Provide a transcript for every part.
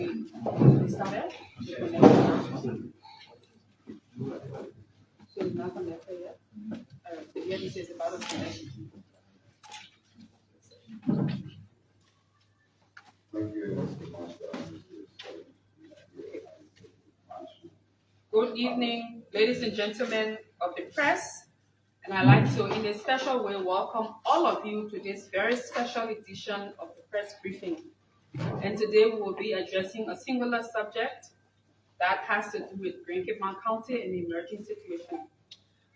we started? So it's not connected yet. So here this is about to connect. Good evening, ladies and gentlemen of the press, and I'd like to, in a special way, welcome all of you to this very special edition of the press briefing. And today we will be addressing a singular subject that has to do with Grand Cape County and the emerging situation.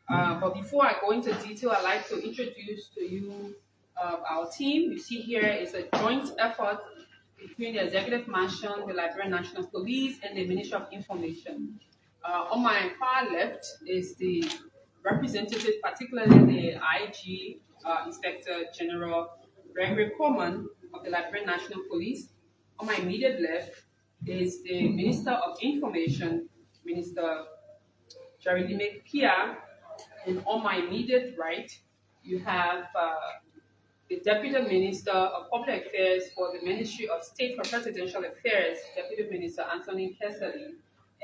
But before I go into detail, I'd like to introduce to you our team. You see here is a joint effort between the Executive Mansion, the Liberian National Police, and the Ministry of Information. On my far left is the representative, particularly the IG Inspector General Gregory Coleman of the Liberian National Police. On my immediate left is the Minister of Information, Minister Jeremy Kia, and on my immediate right, you have the Deputy Minister of Public Affairs for the Ministry of State for Presidential Affairs, Deputy Minister Anthony Kessley,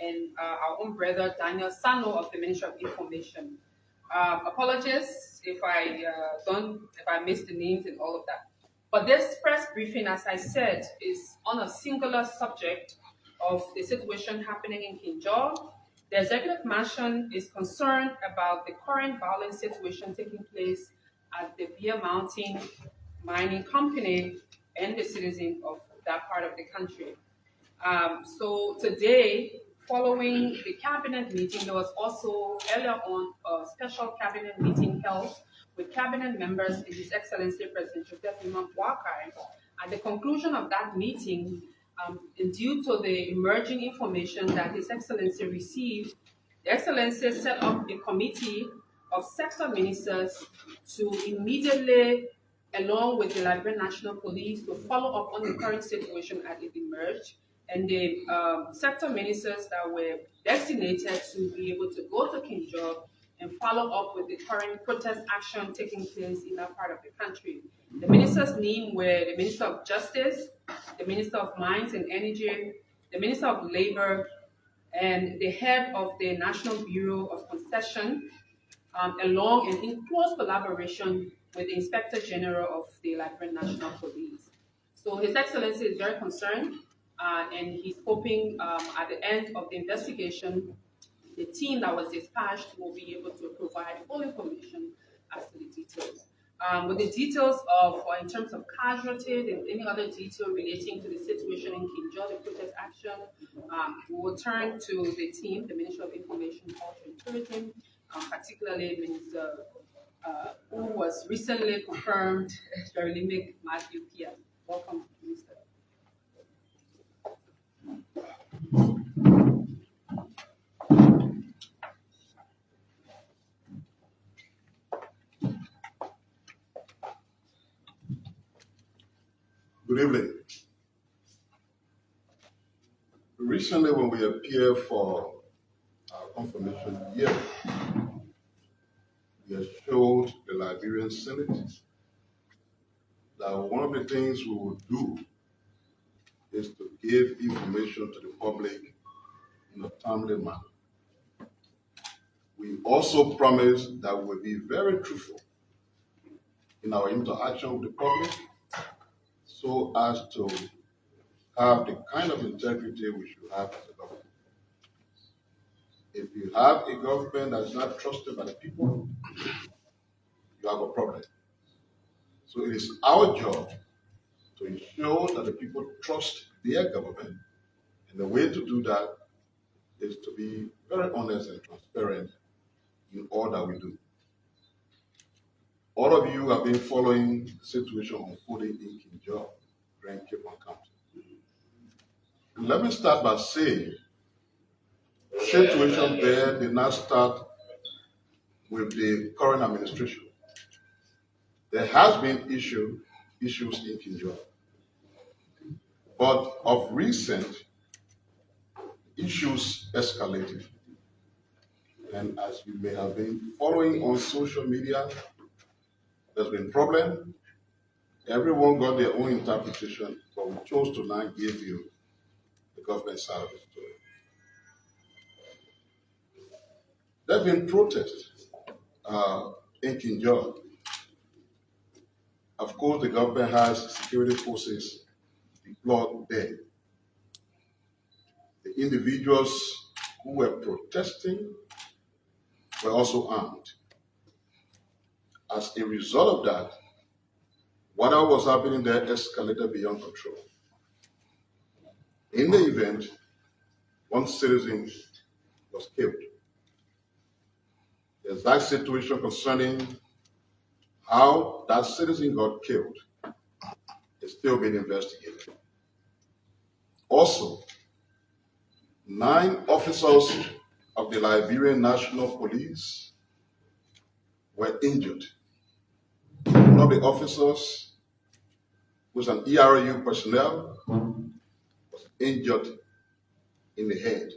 and our own brother Daniel Sano of the Ministry of Information. Apologies if I missed the names and all of that. But this press briefing, as I said, is on a singular subject of the situation happening in Kinjal. The Executive Mansion is concerned about the current violent situation taking place at the Beer Mountain Mining Company and the citizens of that part of the country. So today, following the cabinet meeting, there was also earlier on a special cabinet meeting held with cabinet members in His Excellency President Joseph Imam Boakai. At the conclusion of that meeting, and due to the emerging information that His Excellency received, the Excellency set up a committee of sector ministers to immediately, along with the Liberian National Police, to follow up on the current situation as it emerged. And the sector ministers that were designated to be able to go to Kinjal and follow up with the current protest action taking place in that part of the country. The ministers' names were the Minister of Justice, the Minister of Mines and Energy, the Minister of Labor, and the head of the National Bureau of Concession, along and in close collaboration with the Inspector General of the Liberian National Police. So His Excellency is very concerned, and he's hoping at the end of the investigation, the team that was dispatched will be able to provide full information as to the details. With the details of, in terms of casualties and any other detail relating to the situation in Kinjal, the protest action, we will turn to the team, the Ministry of Information, Culture and Tourism, particularly Minister who was recently confirmed, Jeremy Matthew Kia. Welcome, Minister. Good evening. Recently, when we appeared for our confirmation hearing, we assured the Liberian Senate that one of the things we will do is to give information to the public in a timely manner. We also promised that we will be very truthful in our interaction with the public, so as to have the kind of integrity we should have as a government. If you have a government that is not trusted by the people, you have a problem. So it is our job to ensure that the people trust their government, and the way to do that is to be very honest and transparent in all that we do. All of you have been following the situation unfolding in Kinjal, Grand Cape County. Let me start by saying the situation there did not start with the current administration. There has been issues in Kinjal, but of recent, issues escalated. And as you may have been following on social media, there's been problem. Everyone got their own interpretation, but we chose to now give you the the government side of the story. There have been protests in Kinjal. Of course, the government has security forces deployed there. The individuals who were protesting were also armed. As a result of that, whatever was happening there escalated beyond control. In the event, one citizen was killed. The exact situation concerning how that citizen got killed is still being investigated. Also, 9 officers of the Liberian National Police were injured. One of the officers, who was an ERU personnel, was injured in the head.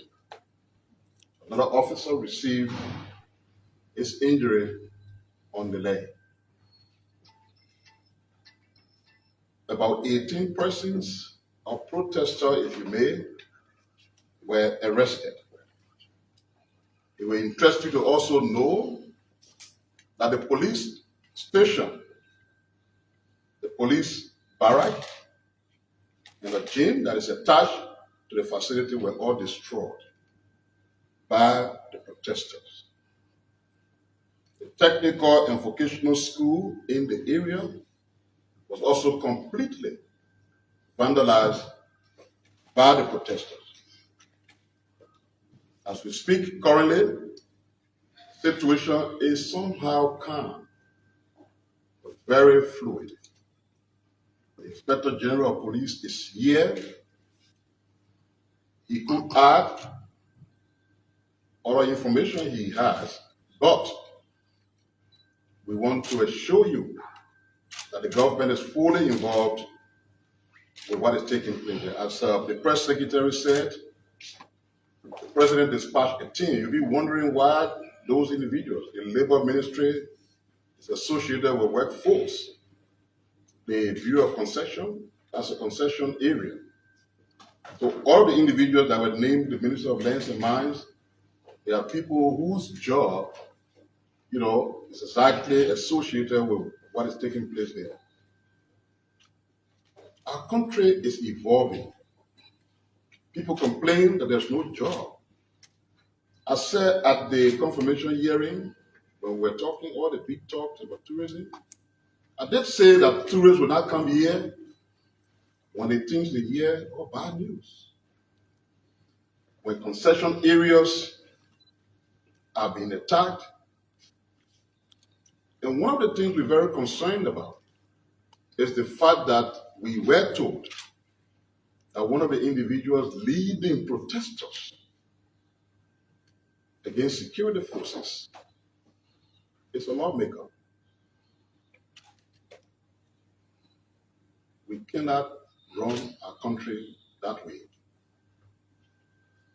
Another officer received his injury on the leg. About 18 persons, or protesters, if you may, were arrested. It was interesting to also know that the police station, the police barrack, and the gym that is attached to the facility were all destroyed by the protesters. The technical and vocational school in the area was also completely vandalized by the protesters. As we speak currently, the situation is somehow calm, but very fluid. The Inspector General of Police is here. He could add other information he has, but we want to assure you that the government is fully involved with what is taking place there. As the press secretary said, the president dispatched a team. You'll be wondering why those individuals, the labor ministry is associated with workforce. The Bureau of Concession, that's a concession area. So all the individuals that were named the Minister of Lands and Mines, they are people whose job, is exactly associated with what is taking place there. Our country is evolving. People complain that there's no job. I said at the confirmation hearing, when we were talking all the big talks about tourism, I did say that tourists will not come here when they think they hear bad news. When concession areas are being attacked. And one of the things we're very concerned about is the fact that we were told that one of the individuals leading protesters against security forces is a lawmaker. We cannot run our country that way.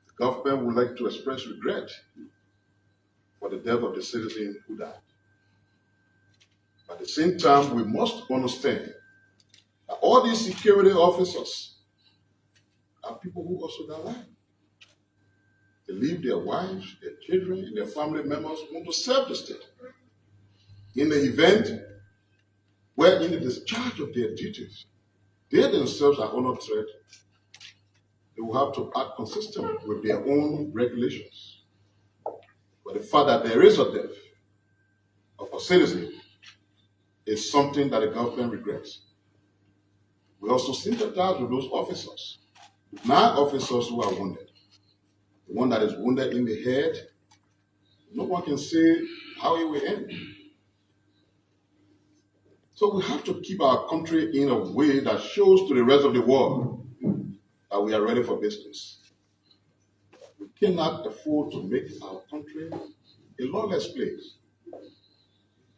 The government would like to express regret for the death of the citizen who died. At the same time, we must understand that all these security officers are people who also die. They leave their wives, their children, and their family members who want to serve the state. In the event where in the discharge of their duties, they themselves are under threat, they will have to act consistently with their own regulations. But the fact that there is a death of a citizen is something that the government regrets. We also sympathize with those officers. 9 officers who are wounded. The one that is wounded in the head, no one can say how it will end. So we have to keep our country in a way that shows to the rest of the world that we are ready for business. We cannot afford to make our country a lawless place.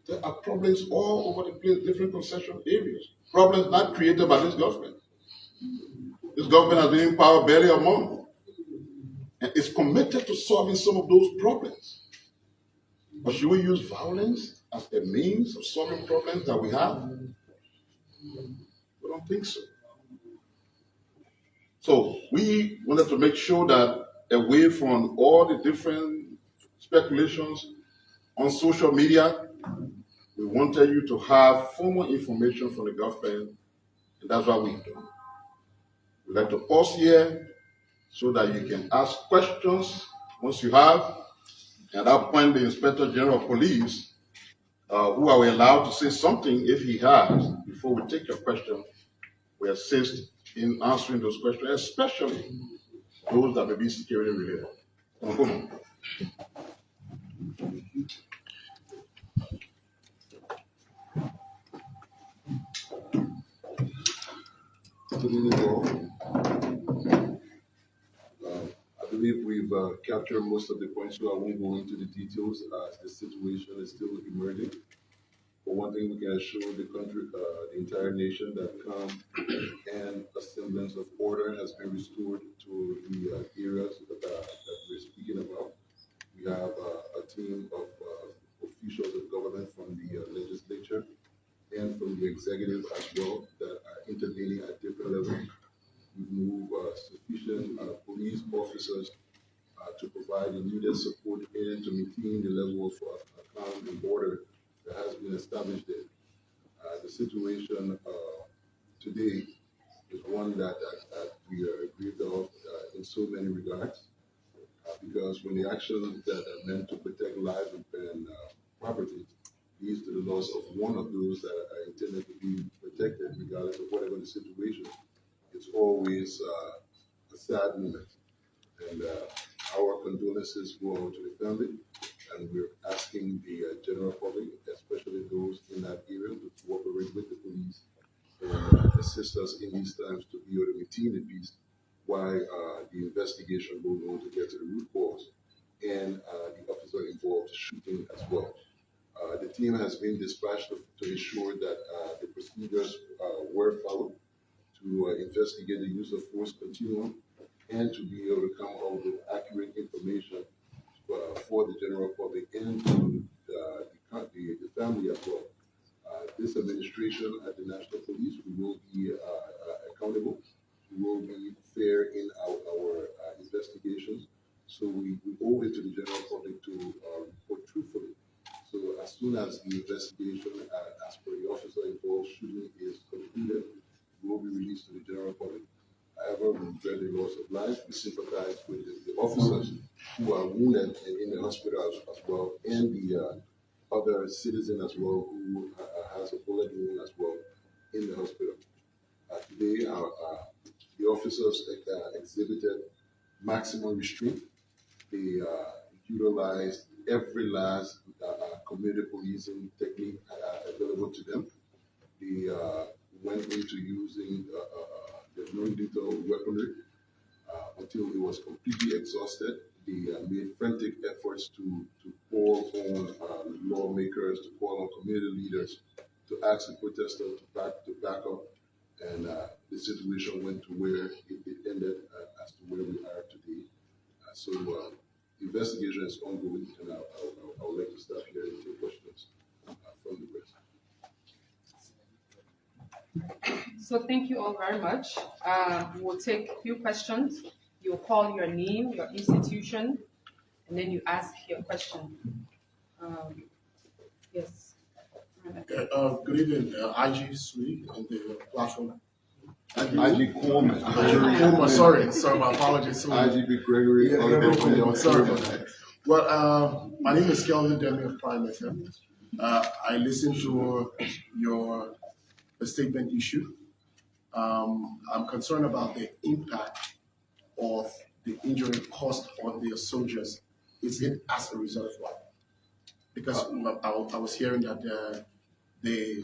There are problems all over the place, different concession areas. Problems not created by this government. This government has been in power barely a month. And is committed to solving some of those problems. But should we use violence as a means of solving problems that we have? We don't think so. So we want wanted to make sure that away from all the different speculations on social media, we wanted you to have formal information from the government, and that's what we've done. We'd like to pause here so that you can ask questions once you have. At that point, the Inspector General of Police, who are we allowed to say something if he has, before we take your question, we assist in answering those questions, especially those that may be security related. Good evening, all. I believe we've captured most of the points, so I won't go into the details as the situation is still emerging. But one thing we can assure the country, the entire nation, that calm and a semblance of order has been restored to the areas that we're speaking about. We have a team of officials of government from the legislature and from the executive as well that are intervening at different levels. We move sufficient police officers to provide the needed support and to maintain the level of calm and order that has been established there. The situation today is one that we are aggrieved of in so many regards, because when the actions that are meant to protect lives and property leads to the loss of one of those that are intended to be protected, regardless of whatever the situation, it's always a sad moment. And our condolences go out to the family, and we're asking the general public, especially those in that area, to cooperate with the police and assist us in these times to be able to maintain the peace while the investigation goes on to get to the root cause and the officer involved shooting as well. The team has been dispatched to ensure that the procedures were followed, to investigate the use of force continuum, and to be able to come out with accurate information for the general public and to the family as well. This administration at the National Police, we will be accountable. We will be fair in our investigations. So we owe it to the general public to report truthfully. So as soon as the investigation, as per the officer involved shooting, is concluded, we will be released to the general public. However, we dread the loss of life. We sympathize with the officers who are wounded in the hospital as well, and the other citizen as well who has a bullet wound as well in the hospital. Today, the officers exhibited maximum restraint. They utilized every last community policing technique available to them. They went into using the non-lethal weaponry until it was completely exhausted. They made frantic efforts to call on lawmakers, to call on community leaders, to ask the protesters to back up, and the situation went to where it ended as to where we are today. So the investigation is ongoing, and I'll like to stop here and take questions from the press. So thank you all very much. We'll take a few questions. You'll call your name, your institution, and then you ask your question. Yes. Good evening, IG Sui on the platform. IG Coleman. Sorry, my apologies. IGB Gregory. Yeah, sorry about that. Well, my name is Kelvin Demi of Prime FM. I listened to your statement issue. I'm concerned about the impact of the injury caused on their soldiers. Is it as a result of what? Because I was hearing that the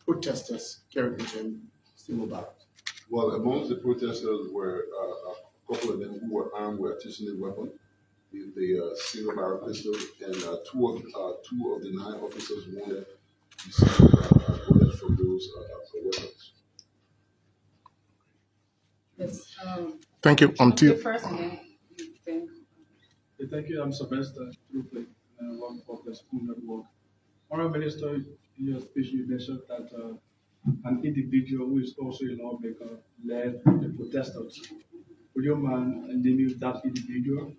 protesters carried with them single barrels. Well, amongst the protesters were a couple of them who were armed with artisanal weapons, the single barrel pistol, and two of the 9 officers wounded received bullets from those weapons. Yes. Thank you. You first, and then you think. Thank you. I'm Sylvester Trupley, and I work for the School Network. Honorable Minister, in your speech you mentioned that an individual who is also a lawmaker led the protesters. would you mind naming that individual?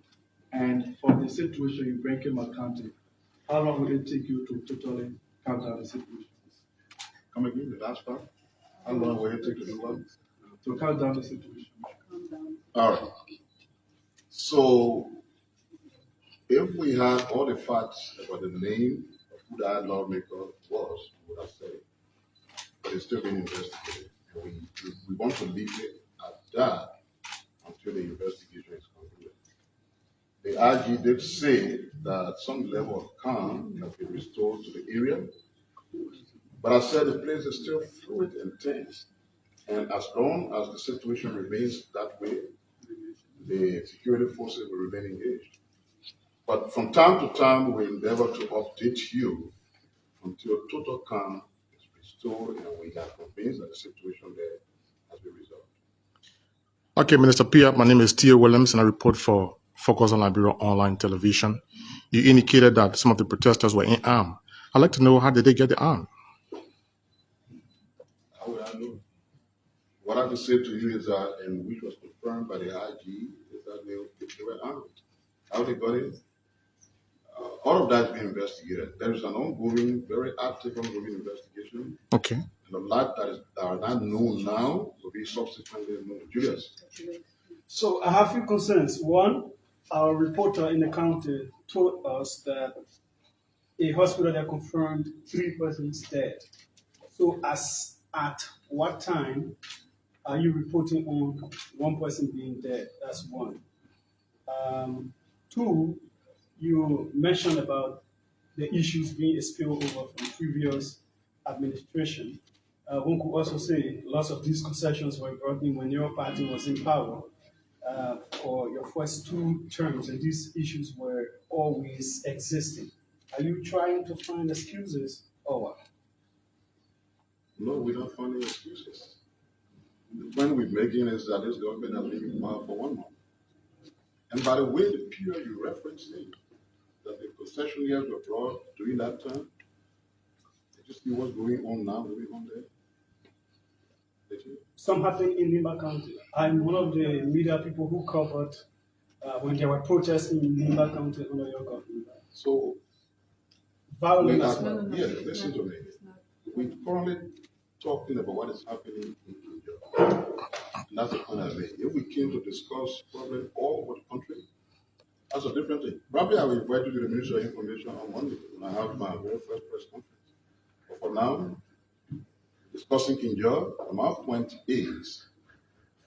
And for the situation you bring in County, how long will it take you to totally calm down the situation? Come again, the last part? How long will it take to do what? To calm down the situation. All right. So, if we had all the facts about the name of who that lawmaker was, we would have said it. But it's still being investigated. And we want to leave it at that until the investigation is concluded. The IG did say that some level of calm can be restored to the area. But I said the place is still fluid and tense. And as long as the situation remains that way, the security forces will remain engaged. But from time to time, we endeavor to update you until total calm is restored and we are convinced that the situation there has been resolved. Okay, Minister Pia, my name is Tia Williams and I report for Focus on Liberia Online Television. You indicated that some of the protesters were in arm. I'd like to know, how did they get the arm? How would I know? What I can say to you is that, and which was confirmed by the IG, is that they were armed. How they got it? All of that is being investigated. There is an ongoing, very active ongoing investigation. Okay. And the lot that are not known now will be subsequently known to Julius. So I have a few concerns. One, our reporter in the county told us that a hospital that confirmed 3 persons dead. So as at what time are you reporting on 1 person being dead? That's one. 2, you mentioned about the issues being a spillover from previous administration. One could also say lots of these concessions were brought in when your party was in power for your first 2 terms, and these issues were always existing. Are you trying to find excuses or what? No, we don't find any excuses. The point we're making is that this government has been in power for 1 month. And by the way, the period you referenced in, that the concessionaires were brought during that time, did you see what's going on now, going on there? Did you? Some happened in Nimba County. I'm one of the media people who covered when there were protests in Nimba County under your government. So, Violent we as are, well. yeah, listen to me. We're currently talking about what is happening in India. And that's the point I made. If we came to discuss probably all over the country, that's a different thing. Probably I will invite you to the Ministry of Information on Monday when I have my very first press conference. But for now, discussing Kinjal, my point is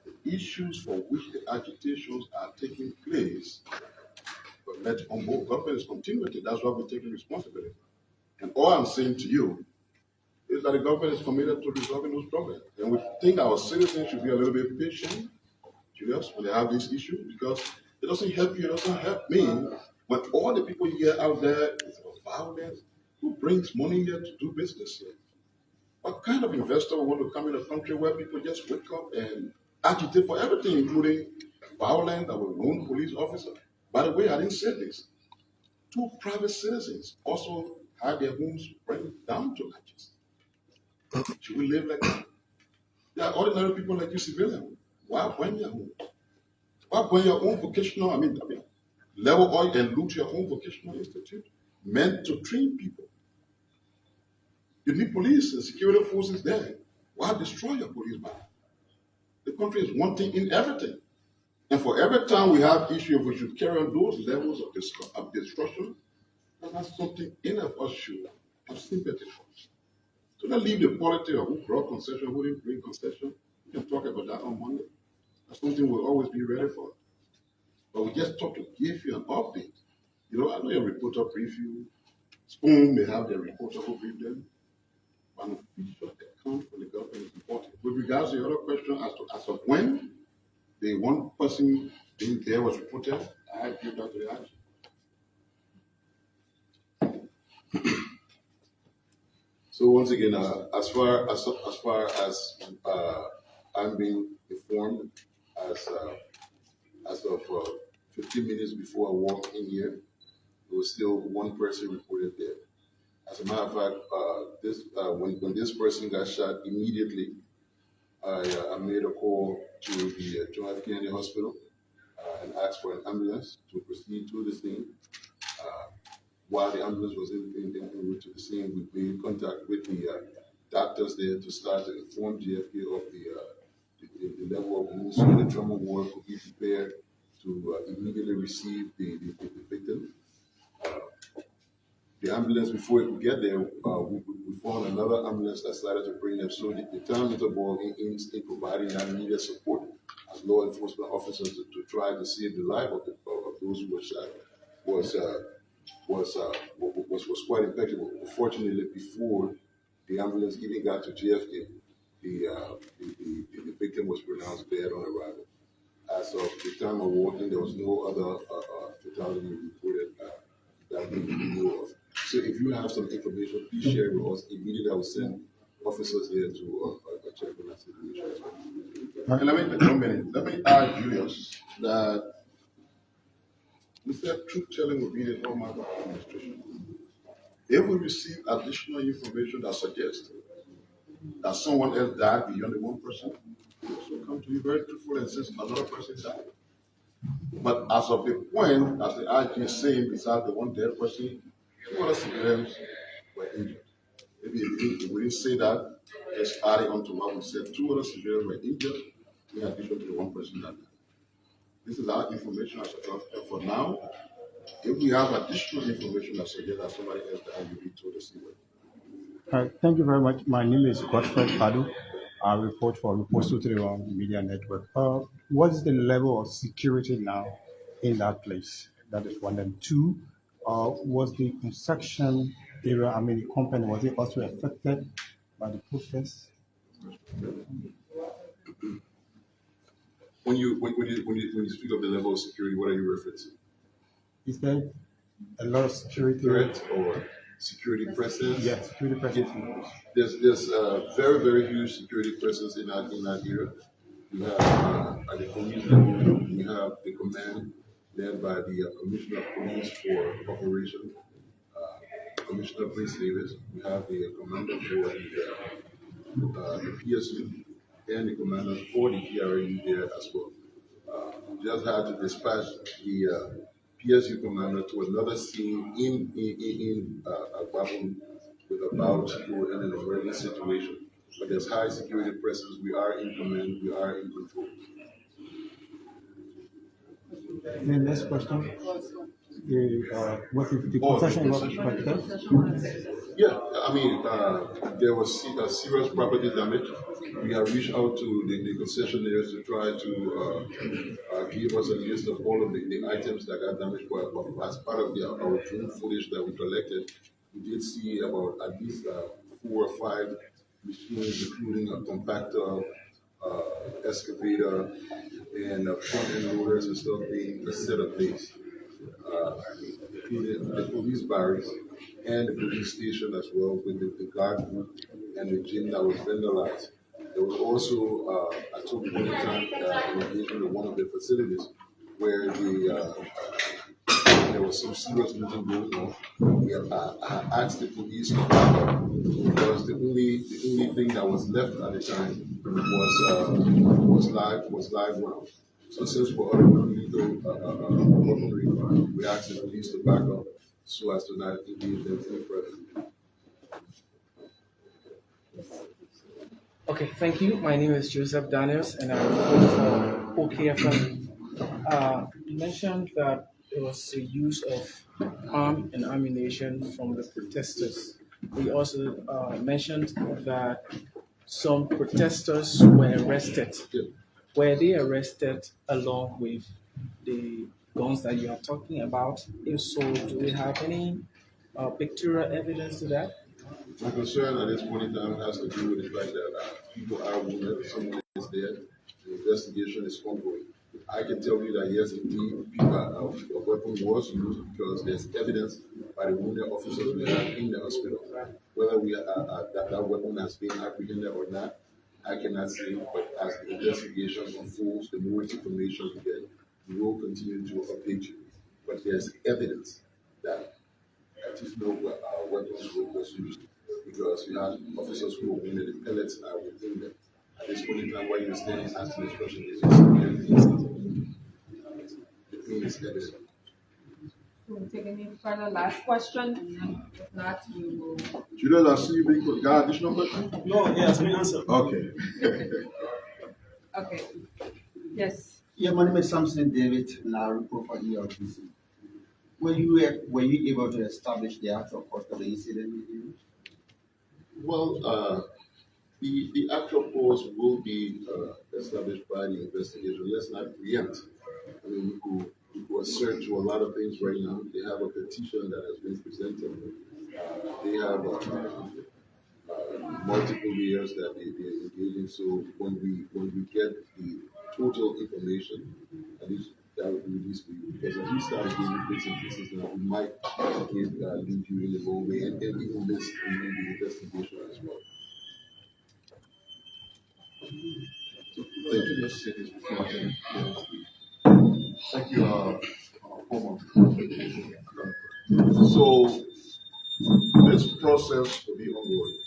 the issues for which the agitations are taking place, but let on both governments continue with it. That's why we're taking responsibility. And all I'm saying to you is that the government is committed to resolving those problems. And we think our citizens should be a little bit patient, Julius, when they have these issues, because it doesn't help you, it doesn't help me. When all the people you hear out there is about violence, who brings money here to do business here? What kind of investor would want to come in a country where people just wake up and agitate for everything, including violence that will wound police officers? By the way, I didn't say this. 2 private citizens also had their homes burned down to ashes. Should we live like that? There are ordinary people like you, civilians. Why burn your home? Why burn your own vocational, level oil and loot your own vocational institute meant to train people? You need police and security forces there. Why destroy your police body? The country is wanting in everything. And for every time we have issue, we should carry on those levels of destruction, that's something any of us should have sympathy for. So don't leave the politics of who brought concession, who didn't bring concession. We can talk about that on Monday. That's something we'll always be ready for. But we just talk to give you an update. You know, I know your reporter brief you. Spoon may have their reporter who brief them. But an official account from the government is important. With regards to your other question as of when the 1 person being there was reported, I give that to the IG. So once again, as far as I'm being informed, as of 15 minutes before I walked in here, there was still 1 person reported there. As a matter of fact, when this person got shot, immediately I made a call to the John F. Kennedy Hospital and asked for an ambulance to proceed to the scene. While the ambulance was en route to the scene, we made contact with the doctors there to start to inform GFK of the level of wounds, so the trauma ward could be prepared to immediately receive the victim. The ambulance, before it could get there, we found another ambulance that started to bring them. So the town was involved in providing that immediate support as law enforcement officers to try to save the life of those who were shot was quite impeccable. Unfortunately, before the ambulance even got to JFK, the victim was pronounced dead on arrival. As of the time of walking, there was no other fatality reported that we know of. So if you have some information, please share with us. Immediately, I will send officers there to check on that situation as well. Let me add, Julius, that we said truth-telling will be the hallmark of our administration. If we receive additional information that suggests that someone else died beyond the one person, we also come to you very truthful and says another person died. But as of the point, as the IG is saying, besides the one dead person, 2 other civilians were injured. Maybe we didn't say that, just adding on to what we said, 2 other civilians were injured in addition to the one person that died. This is our information as of for now. If we have additional information that suggests that somebody else died, you need to the same way. Thank you very much. My name is Godfred Padu. I report for Report 231 Media Network. What is the level of security now in that place? That is one. And two, was the construction area, the company, was it also affected by the protests? When you speak of the level of security, what are you referencing? Is there a lot of security? Threat or security presence? Yes, security presence. There's very, very huge security presence in that area. You have at the police level, you have the command led by the Commissioner of Police for Operation, Commissioner Prince Davis. We have the commander for the PSU and the commander for the PRAU there as well. Just had to dispatch the PSU commander to another scene in Babylon with about people in an emergency situation. But there's high security presence. We are in command. We are in control. The next question. The concession was affected? Yeah, there was serious property damage. We have reached out to the concessionaires to try to give us a list of all of the items that got damaged. But as part of our drone footage that we collected, we did see about at least 4 or 5 machines, including a compactor, excavator, and front-end loaders and stuff being set up base. The police barracks and the police station as well, with the guard group and the gym that was vandalized. There was also, I took one time an engagement in one of the facilities where there was some serious looting going on. I asked the police to back up because the only thing that was left at the time was live rounds. So since we're on illegal weaponry, we asked the police to back up so as to not engage them any further. Okay, thank you. My name is Joseph Daniels, and I work for OKFM. You mentioned that there was a use of arm and ammunition from the protesters. We also mentioned that some protesters were arrested. Yeah. Were they arrested along with the guns that you are talking about? If so, do we have any pictorial evidence to that? My concern at this point in time has to do with the fact that people are wounded, someone is dead, the investigation is ongoing. I can tell you that yes, indeed, a weapon was used because there's evidence by the wounded officers we have in the hospital. Whether that weapon has been apprehended or not, I cannot say, but as the investigation unfolds, the more information we get, we will continue to update you. But there's evidence that at least no weapons was used because we had officers who were wounded, the pellets are within them. this point in time, why you're standing asking this question is just everything. The thing is evident. So we'll take any further last question, and then if not, we will. Julius, I see you got additional question? No, it has been answered. Okay. Okay. Yes. Yeah, my name is Samson David, and I report for ERPC. Were you able to establish the actual cause of the incident with you? Well, the actual cause will be established by the investigation. Let's not preempt. I mean, we could assert to a lot of things right now. They have a petition that has been presented. They have multiple layers that they're engaging. So when we get the total information, at least that will be released to you. Because if we start giving bits and pieces now, we might lead you in the wrong way and even miss the investigation as well. So thank you. Let's say this before I end. Thank you, Homer. So this process will be ongoing.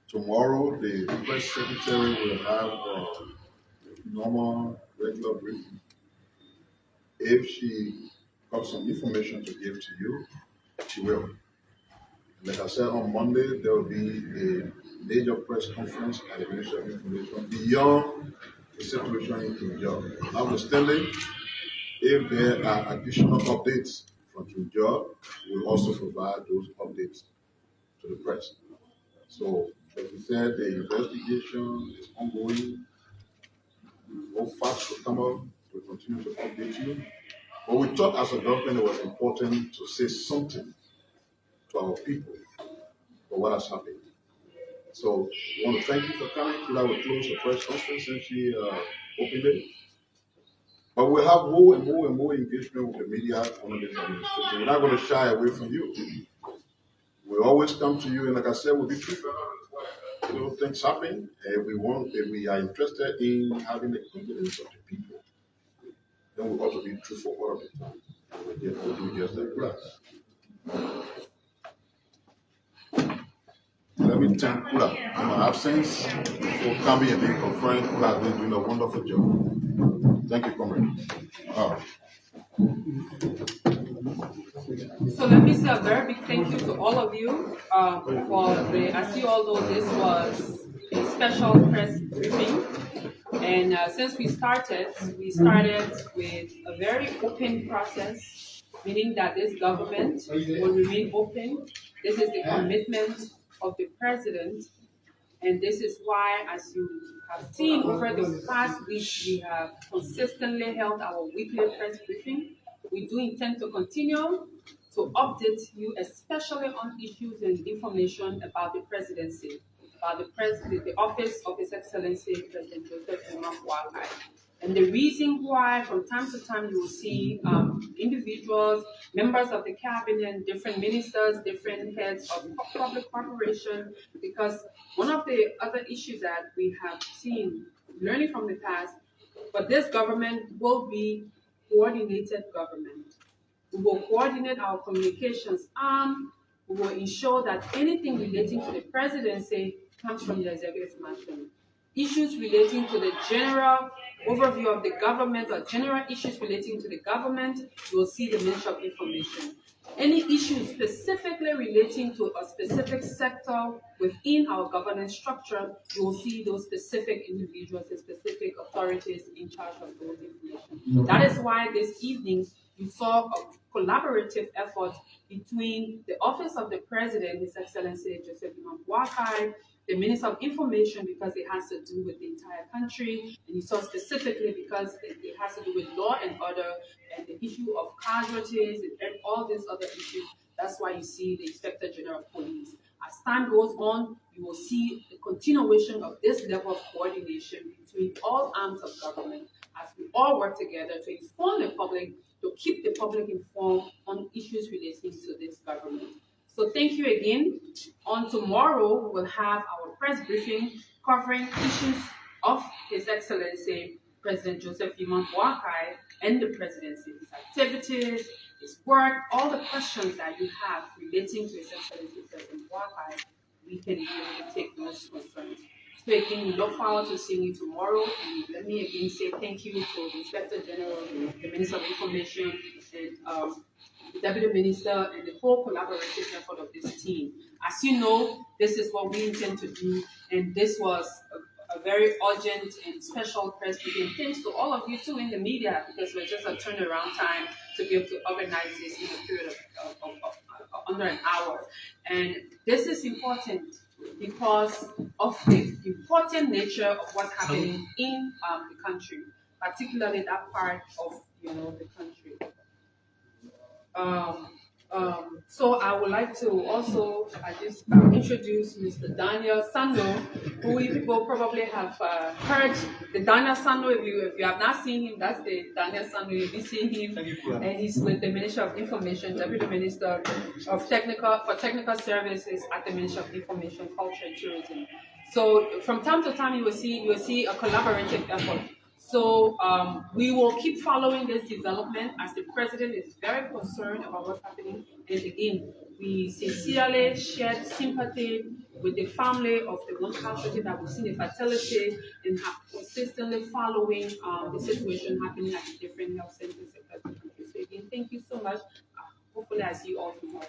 Tomorrow, the press secretary will have a normal, regular briefing. If she got some information to give to you, she will. Like I said, on Monday, there will be a major press conference at the Ministry of Information beyond the situation in Kinjal. Notwithstanding, if there are additional updates from Kinjal, we'll also provide those updates to the press. So, like we said, the investigation is ongoing. More facts will come up. We'll continue to update you. But we thought as a government it was important to say something to our people for what has happened. So, we want to thank you for coming. Kula will close the press conference since she opened it. But we'll have more and more and more engagement with the media under this administration. We're not going to shy away from you. We'll always come to you, and like I said, we'll be truthful. You know, things happen, and if we are interested in having the confidence of the people, then we ought to be truthful all of the time. And we'll do just like that. Let me thank Kula in my absence for coming and being confirmed. Kula has been doing a wonderful job. Thank you, comrade. So let me say a very big thank you to all of you for as you all know, this was a special press briefing. And since we started with a very open process, meaning that this government will remain open. This is the commitment of the president. And this is why, as you have seen over the past week, we have consistently held our weekly press briefing. We do intend to continue to update you, especially on issues and information about the presidency, about the office of His Excellency President Joseph Boakai. And the reason why, from time to time, you will see individuals, members of the cabinet, different ministers, different heads of public corporation, because one of the other issues that we have seen, learning from the past, but this government will be coordinated government. We will coordinate our communications arm. We will ensure that anything relating to the presidency comes from the executive mansion. Issues relating to the general overview of the government or general issues relating to the government, you will see the Ministry of Information. Any issues specifically relating to a specific sector within our governance structure, you will see those specific individuals and specific authorities in charge of those information. That is why this evening you saw a collaborative effort between the Office of the President, His Excellency Joseph Boakai, the Minister of Information, because it has to do with the entire country, and you saw specifically because it has to do with law and order and the issue of casualties and all these other issues. That's why you see the Inspector General of Police. As time goes on, you will see the continuation of this level of coordination between all arms of government as we all work together to inform the public, to keep the public informed on issues relating to this government. So thank you again. On tomorrow, we will have our press briefing covering issues of His Excellency President Joseph Boakai and the presidency, his activities, his work, all the questions that you have relating to His Excellency President Boakai, we can be able to take those concerns. So again, we look forward to seeing you tomorrow. And let me again say thank you to the Inspector General, the Minister of Information, and the Deputy Minister, and the whole collaborative effort of this team. As you know, this is what we intend to do, and this was a very urgent and special press briefing. Thanks to all of you too in the media, because we're just a turnaround time to be able to organize this in a period of under an hour. And this is important because of the important nature of what's happening in the country, particularly that part of the country. So I would like to also introduce Mr. Daniel Sando, who you people probably have heard. The Daniel Sando, if you have not seen him, that's the Daniel Sando. You'll be seeing him, and he's with the Ministry of Information, Deputy Minister of Technical Services at the Ministry of Information, Culture, and Tourism. So from time to time, you will see a collaborative effort. So we will keep following this development, as the president is very concerned about what's happening. And again, we sincerely share sympathy with the family of the one casualty that we've seen a fatality, and have consistently following the situation happening at the different health centers across the country. So again, thank you so much. Hopefully I see you all tomorrow.